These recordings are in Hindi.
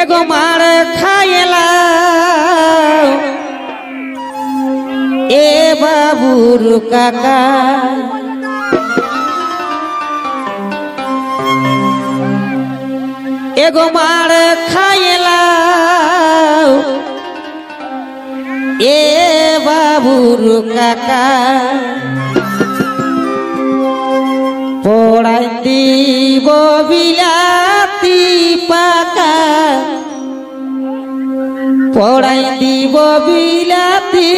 एगो मार खाएला ए बाबूर काका एगो मार खाएला ए बाबूर काका पढ़ाई दीब बिलाती पाका पढ़ाई दीब बिलाती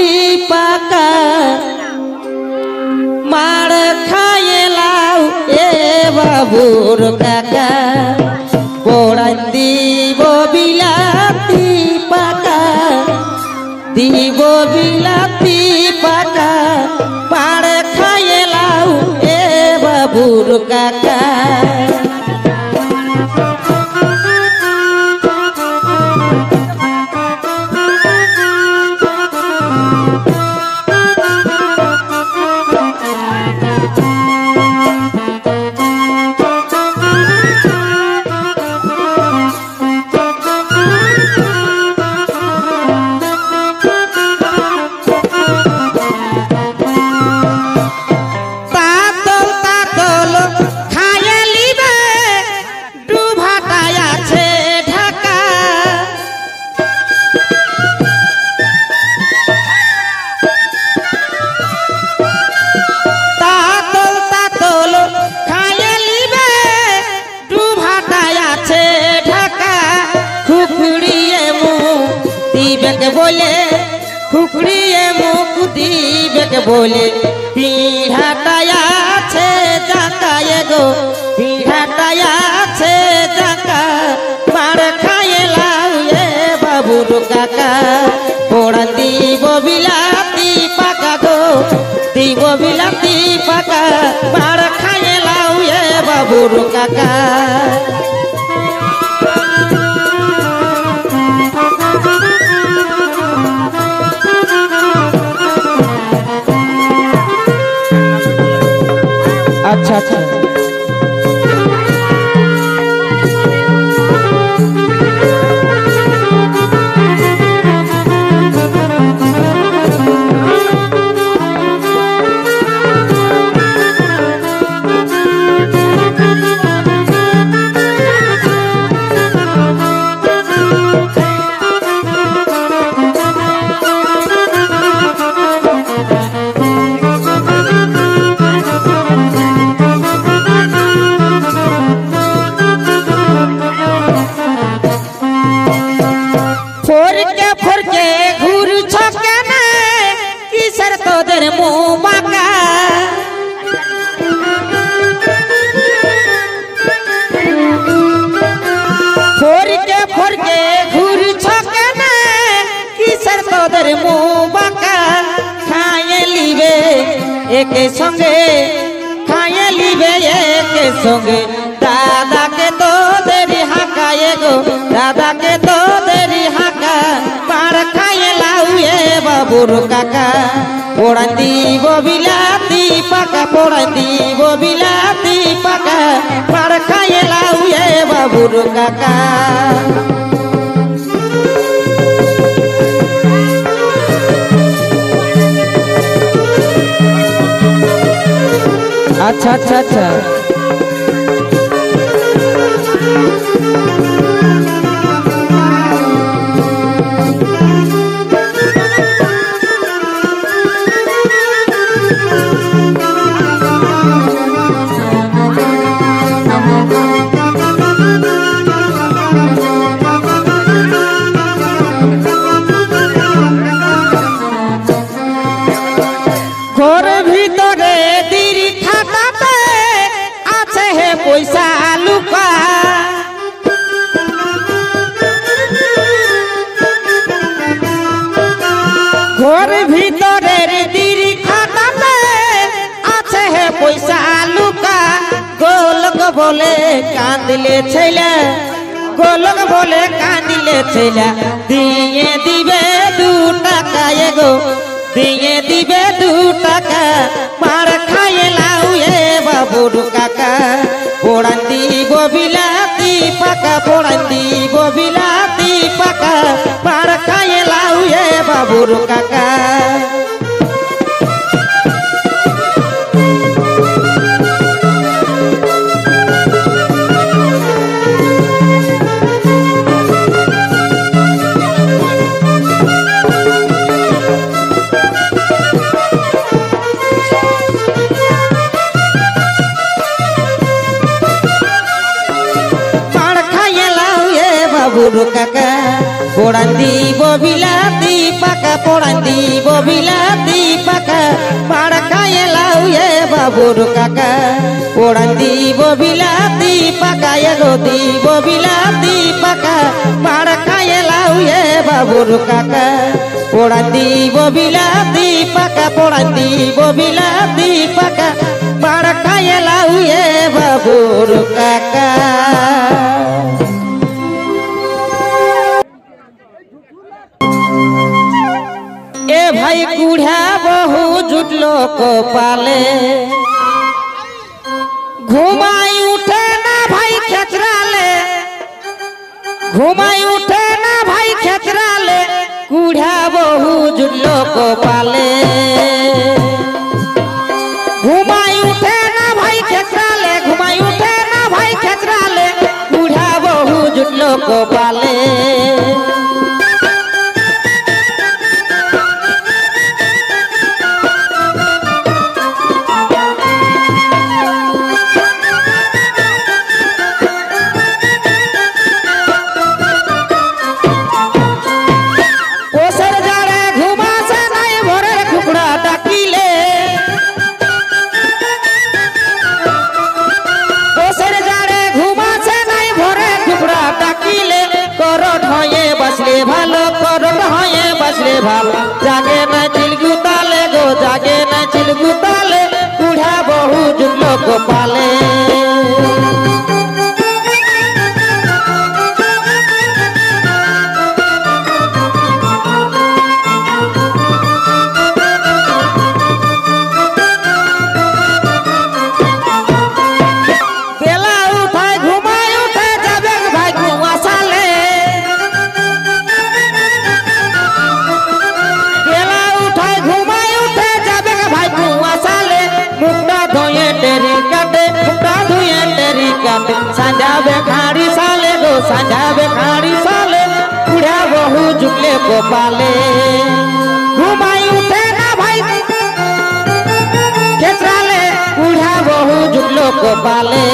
पाका मार खाएलाऊ ए बाबूर काका पढ़ाई दीब बिलाती पाका दीब बिलाती पाका मार खाएलाऊ ए बाबूर काका बोले खुखड़िए मुख दीबे बोले पीढ़ाटाया छे जाका एगो पीढ़ाटाया छे जाका मार खाएला ए बाबूर काका पोड़ा दीब बिलाती पाका गो दीब बिलाती पाका मार खाएला ए बाबूर काका अच्छा अच्छा एक संगे खाए लिबे एक संगे दादा के तो देरी हाका एगो दादा के तो देरी हाका मार खाए लाऊ ए बाबूर काका पोड़ा दीब बिलाती पाका पोड़ा दीब बिलाती पाका मार खाए लाऊ ए बाबूर काका अच्छा अच्छा अच्छा घर भीतरे दिरी खाताते আছে হে পয়সা লুকা ঘর ভিতরের দিরি খাতাতে আছে হে পয়সা লুকা গোলক বলে কাঁদিলে ছেলে গোলক বলে কাঁদিলে ছেলে দিয়ে দিবে 2 টাকা এগো দিয়ে দিবে 2 টাকা মার খাইলাও এ বাবুর কাকা পোড়ান দিব বিলাতি পাকা পোড়ান দিব বিলাতি বাবুর কাকা বাবুর কাকা পোড়ান দিব বিলাতি পাকা পোড়ান দিব বিলাতি পাকা মার খায়ে লাউ এ বাবুর কাকা পোড়ান দিব বিলাতি পাকা এগো দিব বিলাতি পাকা মার খায়ে লাউ এ বাবুর কাকা পোড়ান দিব বিলাতি পাকা পোড়ান দিব বিলাতি পাকা মার খায়ে লাউ এ বাবুর কাকা ए भाई कुढ़ा बहु जुटलो को पाले घुमाई उठे ना भाई खेचरा ले घुमाई उठे ना भाई खेचरा ले कुढ़ा बहु जुटलो को पाले घुमाई उठे ना भाई खेचरा ले घुमाई उठे ना भाई खेचरा ले कुढ़ा बहु जुटलो को पाले ভালো করত হয়ে বসলে ভালো জাগে না চিলগুতালে গো জাগে না চিলগুতালে কুড়া বহু জুটলো কো পালে संजाबे खाड़ी साले गो संजाबे खाड़ी साले बुढ़ा बहु जुटले को पाले घुमाई उठे ना भाई खेचरा ले बुढ़ा बहु जुटलो को पाले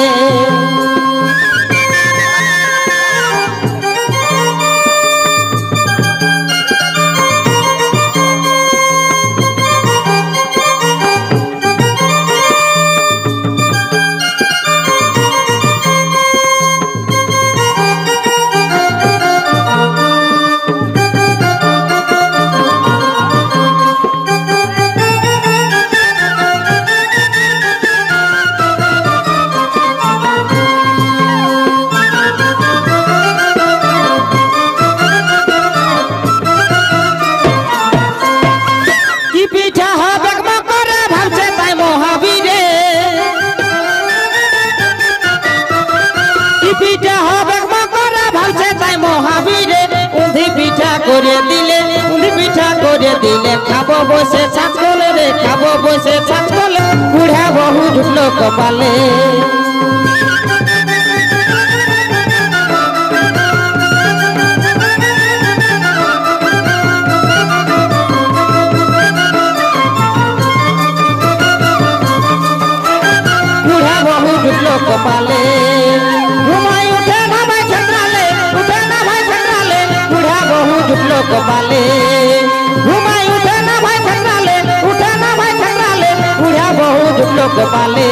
खाबो बसे छाछ कोले रे खाबो बसे छाछ कोले बुढ़ा बहु जुटलो कपाले बुढ़ा बहु जुटलो कपाले घुमाई उठे ना भाई खेचराले उठे ना भाई खेचराले बुढ़ा बहु जुटलो कपाले घुमाई उठे ना भाई खेचराले उठे ना भाई खेचराले बुढ़ा बहु जुटलो कपाले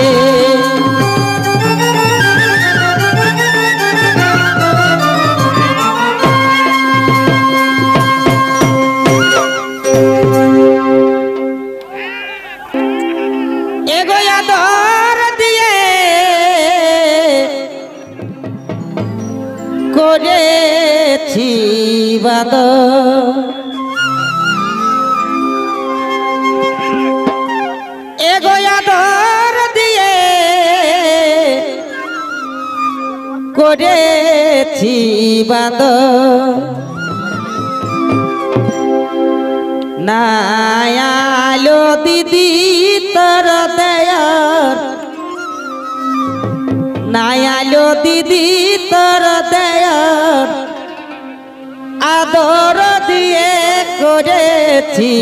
एगो यादर दिए করেছি বাদর এগো আদর দিয়ে করেছি বাদর नायालो दीदी तर दयर नायालो दीदी तर दयर आदर दिए करेছি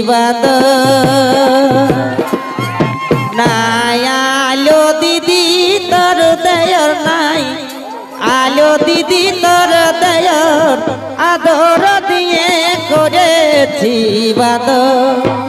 বাদর नायालो दीदी तर दयर নাই आलो दीदी तर दयर आदर दिए करेছি বাদর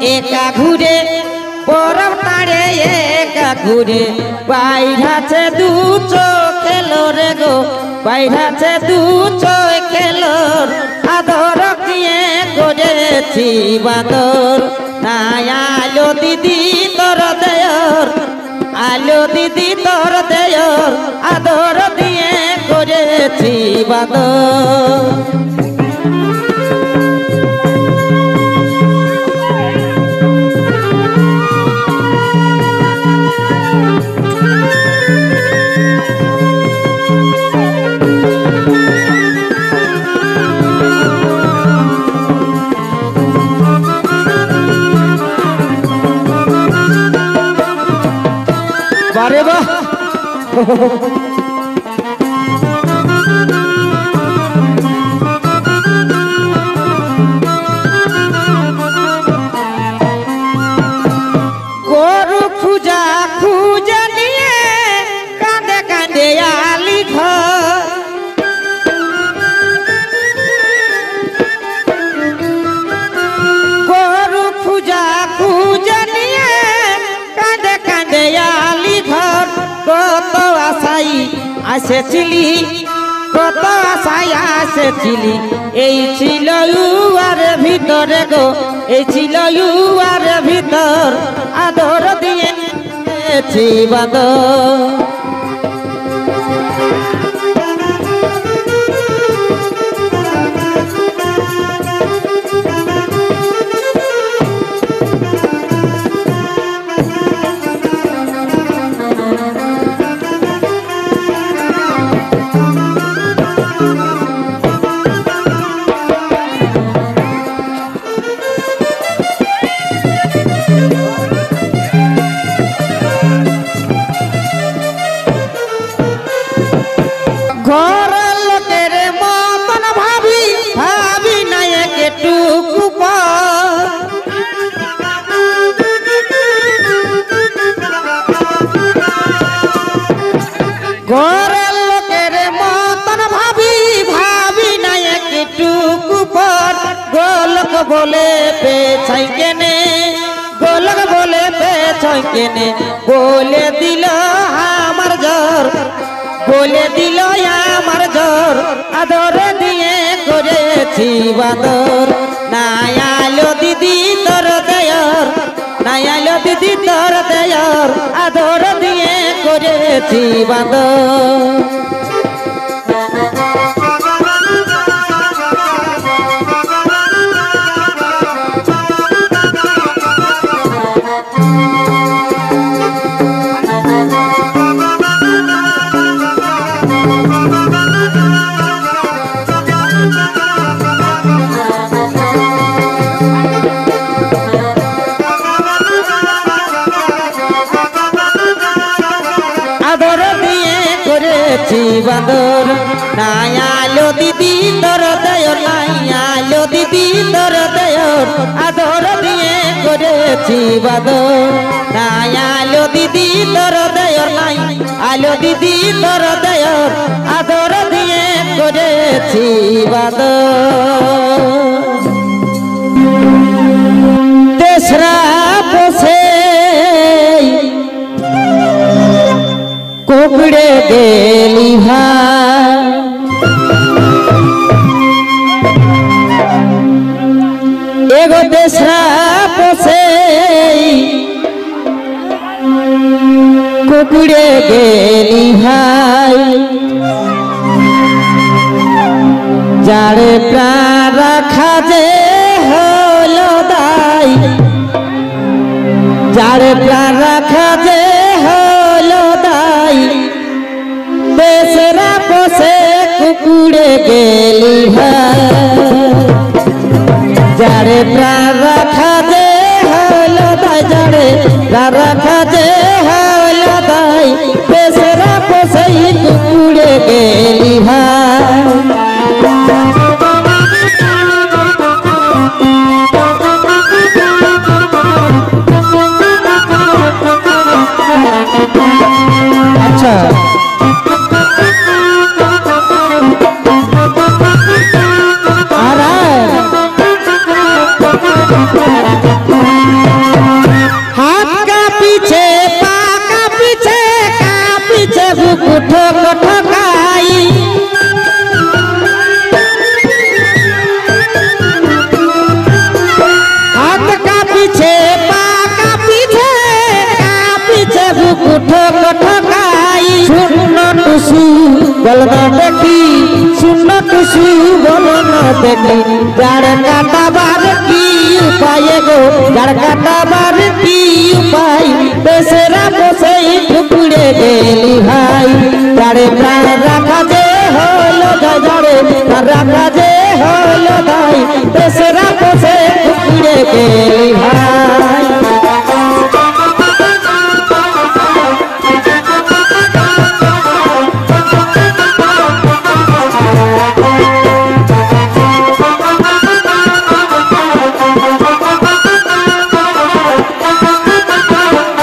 एका घुरे परब तारे एका घुरे বাইরা ছে দু চোখেলো রে গো বাইরা ছে দু চোখেলো আদর দিয়ে করেছি বাদর নায়ালো দিদি তোর দেয়র আলো দিদি তোর দেয়র আদর দিয়ে করেছি বাদর अरे वाह गोरु खुजा खुजा निये कांदे कांदे आली घर गोरु खुजा खुजा निये कांदे कांदे आली কত আশাই আসেছিলি কত আশাই আসেছিলি এই ছিল ইউয়ার ভিতরে গো এই ছিল ইউয়ার ভিতর আদর দিয়েছি বাদর ঘরের লোকের মতন ভাবি ভাবি না একটুকু পর গোলক বলে পেছাই কেনে গোলক বলে পেছাই কেনে বলে দিল আমার জ্বর বলে দিল আমার জ্বর আদর দিয়ে করেছি বাদর নায়ালো দিদি তোর দেয়র নায়ালো দিদি তোর দেয়র আদর দিয়ে করেছি বাদর বাদর নায়ালো দিদি তোর দেয়র নায়ালো দিদি তোর দেয়র আদর দিয়ে করেছি বাদর নায়ালো দিদি তোর দেয়র নাই আলো দিদি তোর দেয়র আদর দিয়ে করেছি বাদর তেসরা বসে कुकड़े गेली भाई পুকুরে গেলি ভাই যারে প্রাণ রাখা যে হলো দাই যারে প্রাণ রাখা যে হলো দাই বেসরা বসে কুকুরে গেলি ভাই যারে প্রাণ রাখা যে হলো দাই যারে প্রাণ রাখা যে হলো দাই বেসরা বসে কুকুরে গেলি ভাই अच्छा हाथ का पीछे पा का पीछे बुकुठो कठो खाई हाथ का पीछे पा का पीछे बुकुठो कठो खाई सुन टुसु गलना देखी सुन टुसु गलना देखी जड़ काटा बार की उपाय गो जड़ काटा बार की उपाय बेसरा बसे टुकड़े गेली भाई जड़े प्राण रखा जे होलो जड़े प्राण रखा जे होलो भाई बेसरा बसे टुकड़े गेली भाई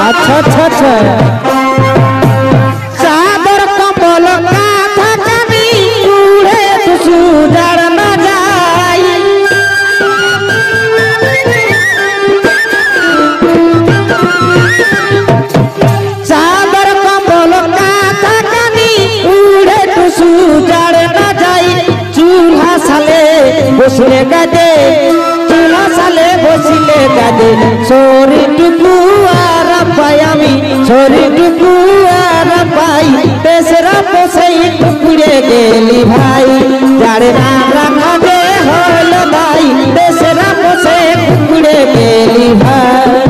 अच्छा चादर कंबल काथा कानी उड़े तुसु जड़ न जाई चादर कंबल काथा कानी उड़े तुसु जड़ न जाई चूल्हा साले बसले गादे चूल्हा साले बसले गादे सोरी टुकु पायामी छोरी टुकु आर पाई बेसरा पोसई टुकड़े गेली भाई जाड़े राम रखा दे होलो भाई बेसरा पोसे टुकड़े गेली भाई